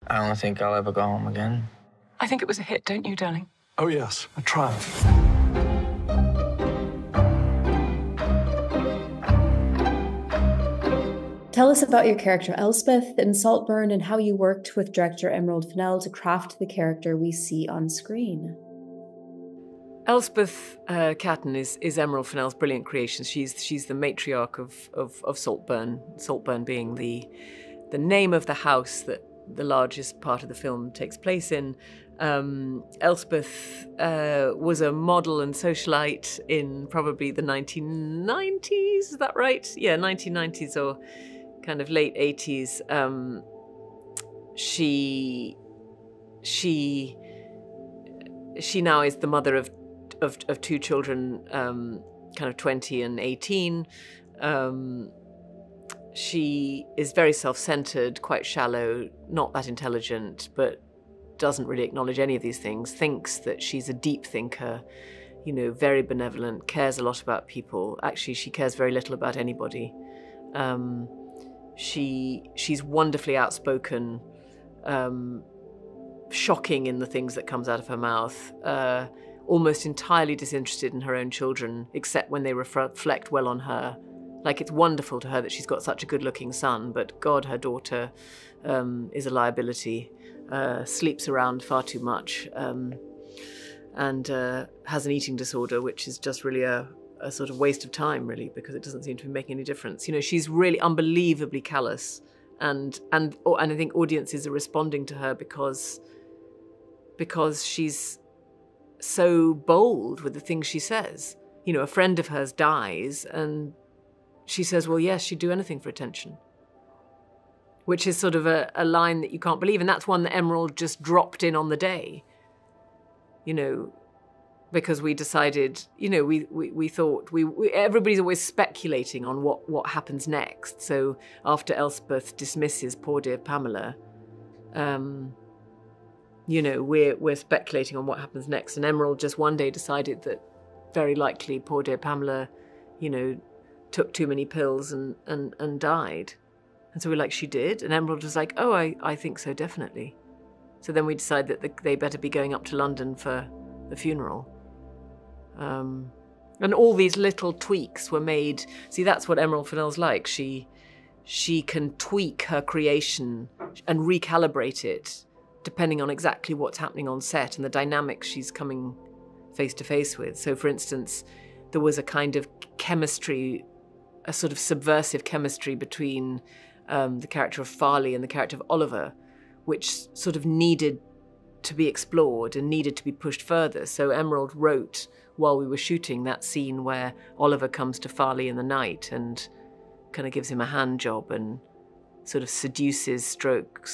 I don't think I'll ever go home again. I think it was a hit, don't you, darling? Oh, yes, a triumph. Tell us about your character Elspeth in Saltburn and how you worked with director Emerald Fennell to craft the character we see on screen. Elspeth Catton is Emerald Fennell's brilliant creation. She's the matriarch of Saltburn. Saltburn being the name of the house that the largest part of the film takes place in. Elspeth was a model and socialite in probably the 1990s. Is that right? Yeah, 1990s or kind of late 80s. She now is the mother of two children, kind of 20 and 18. She is very self-centered, quite shallow, not that intelligent, but doesn't really acknowledge any of these things, thinks that she's a deep thinker, very benevolent, cares a lot about people. Actually, she cares very little about anybody. She's wonderfully outspoken, shocking in the things that comes out of her mouth, almost entirely disinterested in her own children, except when they reflect well on her. Like, it's wonderful to her that she's got such a good-looking son, but God, her daughter is a liability, sleeps around far too much, and has an eating disorder, which is just really a sort of waste of time, really, because it doesn't seem to be making any difference. She's really unbelievably callous, and I think audiences are responding to her because she's so bold with the things she says. A friend of hers dies, and she says, well, yes, she'd do anything for attention, which is sort of a line that you can't believe. And that's one that Emerald just dropped in on the day, because we decided, we thought, everybody's always speculating on what happens next. So after Elspeth dismisses poor dear Pamela, we're speculating on what happens next. And Emerald just one day decided that very likely poor dear Pamela, took too many pills and died. And so we're like, she did? And Emerald was like, oh, I think so, definitely. So then we decided that they better be going up to London for the funeral. And all these little tweaks were made. See, that's what Emerald Fennell's like. She can tweak her creation and recalibrate it depending on exactly what's happening on set and the dynamics she's coming face to face with. So, for instance, there was a kind of chemistry, a sort of subversive chemistry between the character of Farleigh and the character of Oliver, which sort of needed to be explored and needed to be pushed further. So Emerald wrote, while we were shooting, that scene where Oliver comes to Farleigh in the night and kind of gives him a hand job and sort of seduces stroke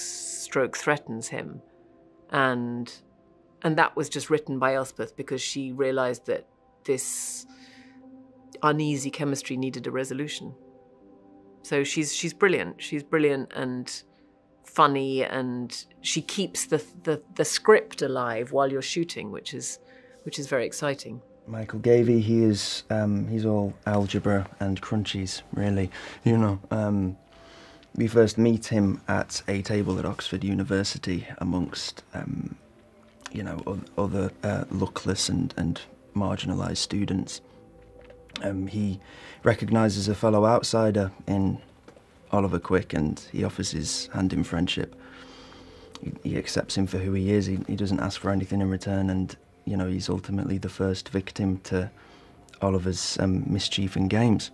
threatens him. And that was just written by Elspeth because she realised that this uneasy chemistry needed a resolution. So she's brilliant. She's brilliant and funny, and she keeps the script alive while you're shooting, which is very exciting. Michael Gavey, he's all algebra and crunchies, really. We first meet him at a table at Oxford University amongst, other luckless and marginalised students. He recognises a fellow outsider in Oliver Quick, and he offers his hand in friendship. He accepts him for who he is. He doesn't ask for anything in return, and he's ultimately the first victim to Oliver's mischief and games.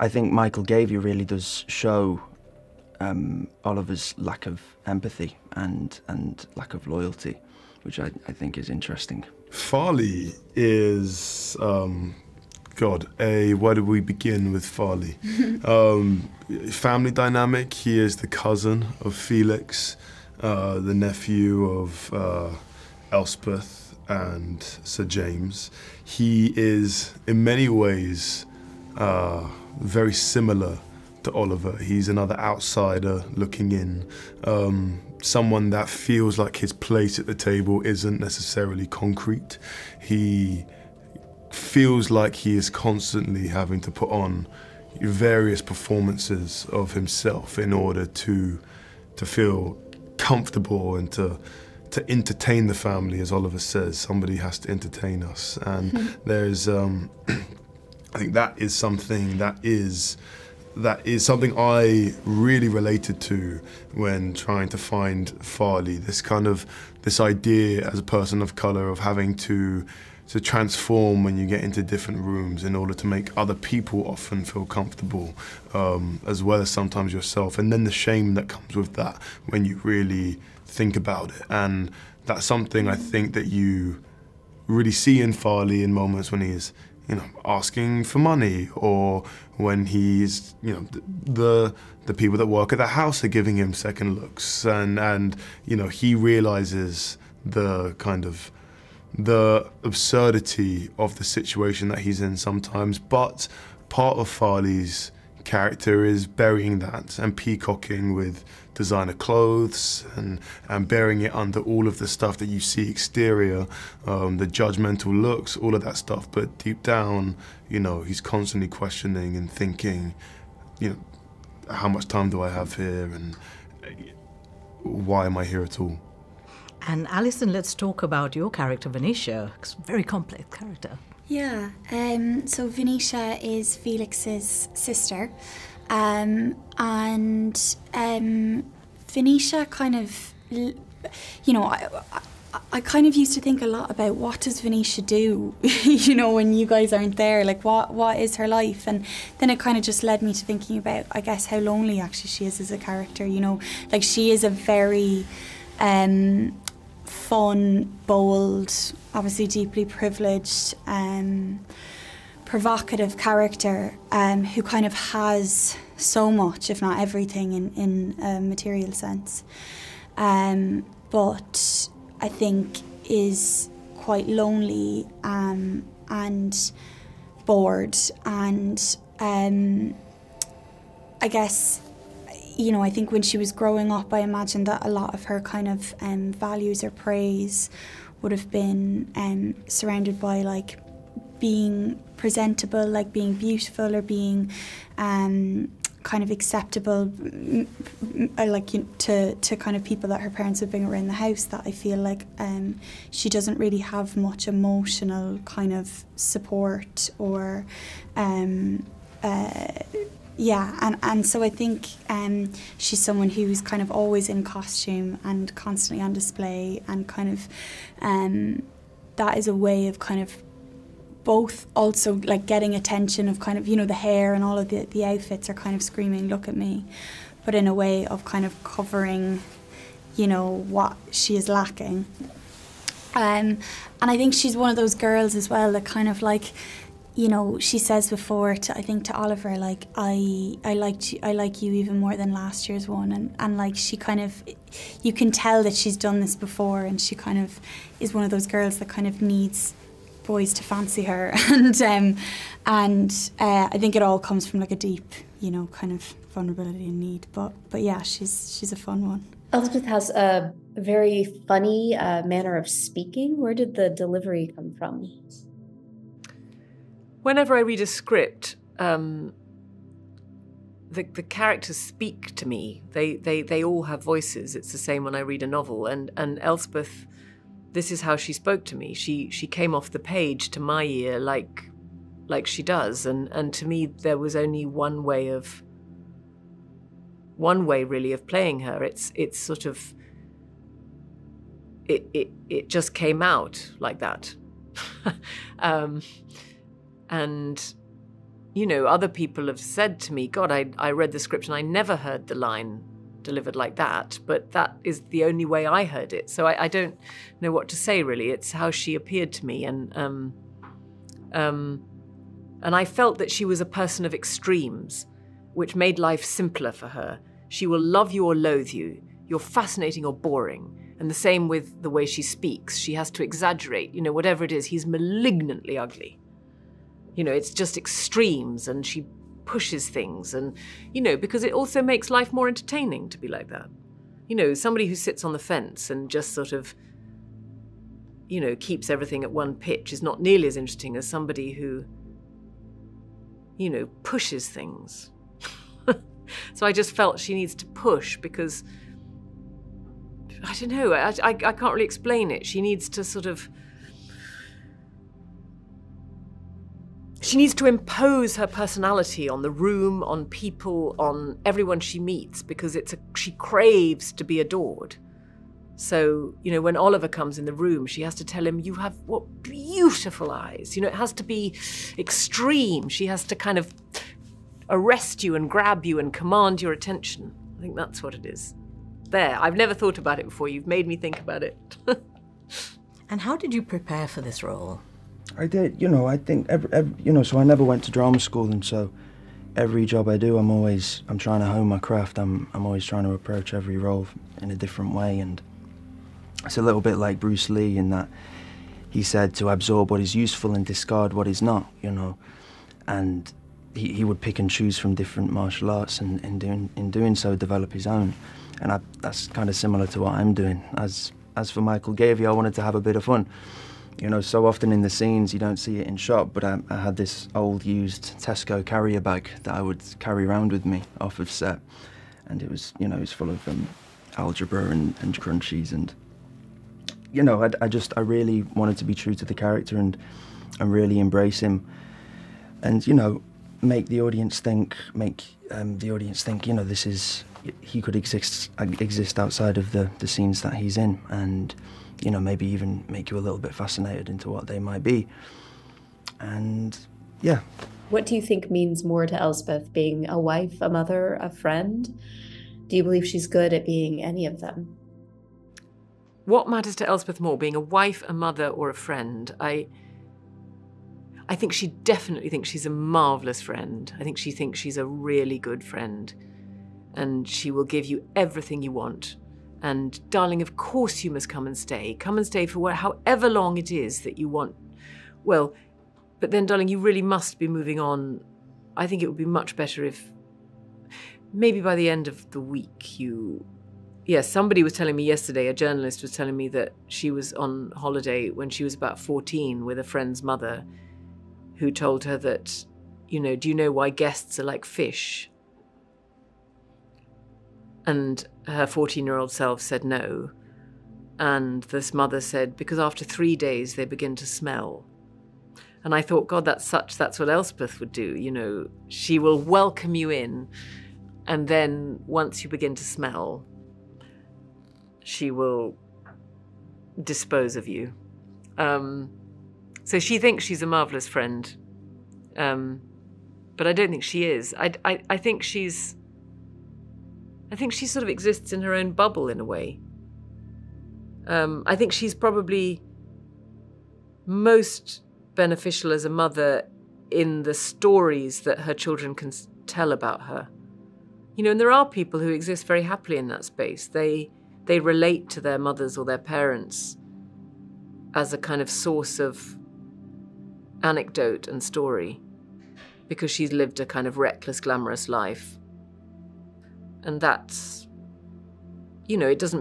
I think Michael Gavey really does show Oliver's lack of empathy and lack of loyalty, which I think is interesting. Farleigh is, where do we begin with Farleigh? Family dynamic, he is the cousin of Felix, the nephew of Elspeth and Sir James. He is, in many ways, very similar to Oliver. He's another outsider looking in, someone that feels like his place at the table isn't necessarily concrete. He feels like he is constantly having to put on various performances of himself in order to feel comfortable and to entertain the family, as Oliver says. Somebody has to entertain us, and there's I think that is something that is something I really related to when trying to find Farleigh. This idea as a person of colour of having to transform when you get into different rooms in order to make other people often feel comfortable, as well as sometimes yourself, and then the shame that comes with that when you really think about it. And that's something I think that you really see in Farleigh in moments when he's, asking for money, or when he's, the people that work at the house are giving him second looks, and he realizes the absurdity of the situation that he's in sometimes. But part of Farleigh's character is burying that and peacocking with designer clothes and burying it under all of the stuff that you see exterior, the judgmental looks, all of that stuff. But deep down, he's constantly questioning and thinking, how much time do I have here, and why am I here at all? And Alison, let's talk about your character, Venetia. It's a very complex character. Yeah, so Venetia is Felix's sister, and Venetia kind of, I kind of used to think a lot about what does Venetia do, when you guys aren't there, like what is her life? And then it kind of just led me to thinking about, I guess, how lonely actually she is as a character, like she is a very fun, bold, obviously deeply privileged, provocative character who kind of has so much, if not everything, in a material sense. But I think is quite lonely and bored, and I guess, I think when she was growing up, I imagine that a lot of her kind of values or praise would have been surrounded by like being presentable, like being beautiful, or being kind of acceptable, like to kind of people that her parents would bring around the house. That I feel like she doesn't really have much emotional kind of support, or and so I think she's someone who's kind of always in costume and constantly on display, and kind of that is a way of kind of both also like getting attention of kind of, the hair and all of the outfits are kind of screaming, look at me, but in a way of kind of covering, what she is lacking. And I think she's one of those girls as well that kind of like, she says before to Oliver, like, I like you even more than last year's one, and like she kind of, you can tell that she's done this before, and she kind of is one of those girls that kind of needs boys to fancy her, and I think it all comes from like a deep, kind of vulnerability and need. But yeah, she's a fun one. Elspeth has a very funny manner of speaking. Where did the delivery come from? Whenever I read a script, the characters speak to me. They all have voices. It's the same when I read a novel. And Elspeth, this is how she spoke to me. She came off the page to my ear like she does. And to me, there was only one way really of playing her. It's sort of it just came out like that. And, other people have said to me, God, I read the script and I never heard the line delivered like that, but that is the only way I heard it. So I don't know what to say, really. It's how she appeared to me. And I felt that she was a person of extremes, which made life simpler for her. She will love you or loathe you. You're fascinating or boring. And the same with the way she speaks. She has to exaggerate, whatever it is. He's malignantly ugly. It's just extremes, and she pushes things, and, because it also makes life more entertaining to be like that. Somebody who sits on the fence and just sort of, keeps everything at one pitch is not nearly as interesting as somebody who, pushes things. So I just felt she needs to push, because I don't know, I can't really explain it. She needs to sort of... She needs to impose her personality on the room, on people, on everyone she meets, because she craves to be adored. So, you know, when Oliver comes in the room, she has to tell him, you have what beautiful eyes. You know, it has to be extreme. She has to kind of arrest you and grab you and command your attention. I think that's what it is. There, I've never thought about it before. You've made me think about it. And how did you prepare for this role? I did, you know, I think, you know, so I never went to drama school, and so every job I do, I'm trying to hone my craft. I'm always trying to approach every role in a different way, and it's a little bit like Bruce Lee in that he said to absorb what is useful and discard what is not, you know, and he would pick and choose from different martial arts, and in doing so develop his own, and that's kind of similar to what I'm doing. As for Michael Gavey, I wanted to have a bit of fun. You know, so often in the scenes you don't see it in shot, but I had this old used Tesco carrier bag that I would carry around with me off of set, and it was, you know, it was full of algebra and crunchies, and you know, I really wanted to be true to the character and really embrace him, and you know, make the audience think, you know, he could exist outside of the scenes that he's in, and you know, maybe even make you a little bit fascinated into what they might be. And yeah. What do you think means more to Elspeth, being a wife, a mother, a friend? Do you believe she's good at being any of them? What matters to Elspeth more, being a wife, a mother, or a friend? I think she definitely thinks she's a marvellous friend. I think she thinks she's a really good friend, and she will give you everything you want. And darling, of course you must come and stay. Come and stay for however long it is that you want. Well, but then darling, you really must be moving on. I think it would be much better if maybe by the end of the week somebody was telling me yesterday, a journalist was telling me that she was on holiday when she was about 14 with a friend's mother who told her that, you know, do you know why guests are like fish? And her 14-year-old self said no. And this mother said, because after 3 days they begin to smell. And I thought, God, that's what Elspeth would do. You know, she will welcome you in, and then once you begin to smell, she will dispose of you. So she thinks she's a marvellous friend. But I don't think she is. I think she sort of exists in her own bubble in a way. I think she's probably most beneficial as a mother in the stories that her children can tell about her. You know, and there are people who exist very happily in that space. They relate to their mothers or their parents as a kind of source of anecdote and story because she's lived a kind of reckless, glamorous life. And that's, you know, it's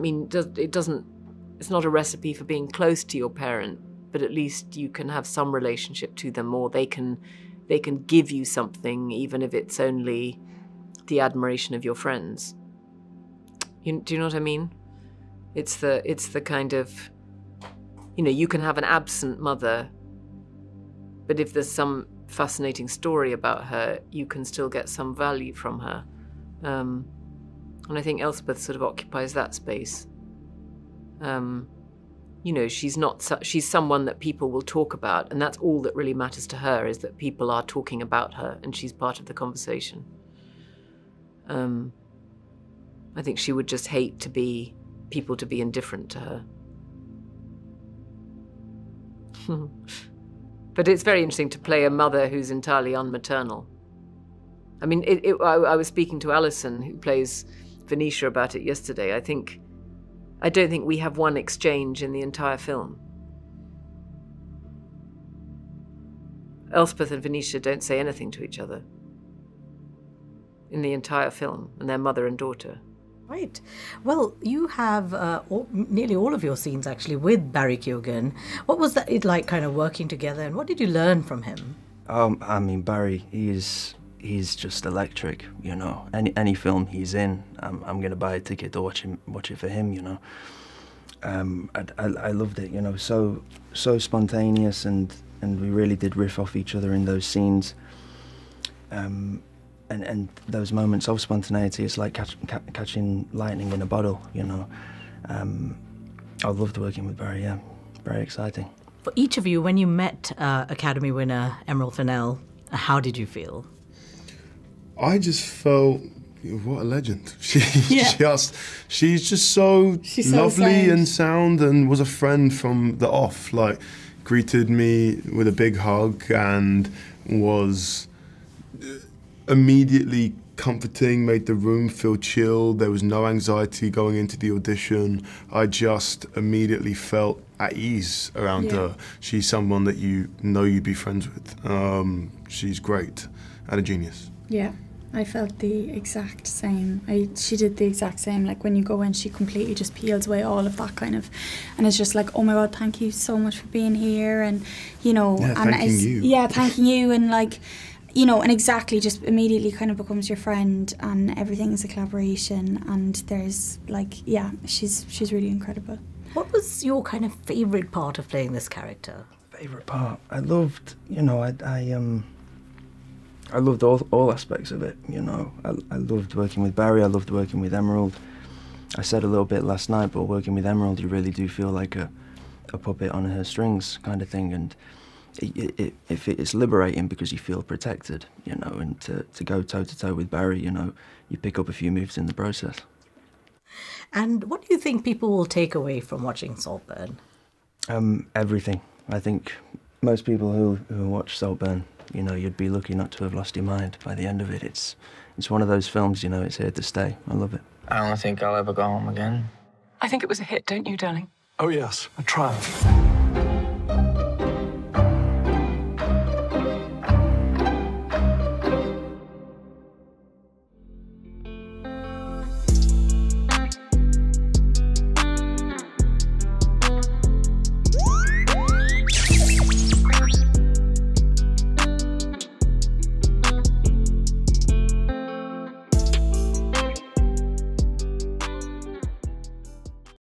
not a recipe for being close to your parent, but at least you can have some relationship to them, or they can give you something, even if it's only the admiration of your friends. Do you know what I mean? It's the kind of, you know, you can have an absent mother, but if there's some fascinating story about her, you can still get some value from her. And I think Elspeth sort of occupies that space. You know, she's someone that people will talk about, and that's all that really matters to her, is that people are talking about her and she's part of the conversation. I think she would just hate people to be indifferent to her. But it's very interesting to play a mother who's entirely unmaternal. I mean, I was speaking to Alison, who plays Venetia, about it yesterday. I don't think we have one exchange in the entire film. Elspeth and Venetia don't say anything to each other in the entire film, and they're mother and daughter. Right. Well, you have nearly all of your scenes actually with Barry Keoghan. What was that like, kind of working together, and what did you learn from him? I mean, Barry, he's just electric, you know. Any film he's in, I'm going to buy a ticket to watch it for him, you know. I loved it, you know, so spontaneous, and we really did riff off each other in those scenes. And those moments of spontaneity, it's like catching lightning in a bottle, you know. I loved working with Barry, yeah, very exciting. For each of you, when you met Academy winner Emerald Fennell, how did you feel? I just felt, what a legend. She's just so lovely and sound, and was a friend from the off. Like, greeted me with a big hug and was immediately comforting, made the room feel chilled. There was no anxiety going into the audition. I just immediately felt at ease around her. She's someone that you know you'd be friends with. She's great and a genius. Yeah, I felt the exact same. She did the exact same. Like, when you go in, she completely just peels away all of that kind of, and it's just like, oh my God, thank you so much for being here, and you know, thanking you. Yeah, thanking you, and like, you know, and exactly, just immediately kind of becomes your friend, and everything is a collaboration, and there's like, yeah, she's really incredible. What was your kind of favourite part of playing this character? Favourite part? I loved, you know, I loved all aspects of it, you know. I loved working with Barry, I loved working with Emerald. I said a little bit last night, but working with Emerald, you really do feel like a puppet on her strings kind of thing, and it's liberating because you feel protected, you know, and to go toe-to-toe with Barry, you know, you pick up a few moves in the process. And what do you think people will take away from watching Saltburn? Everything. I think most people who watch Saltburn, you know, you'd be lucky not to have lost your mind by the end of it. It's one of those films, you know, it's here to stay. I love it. I don't think I'll ever go home again. I think it was a hit, don't you, darling? Oh, yes, a triumph.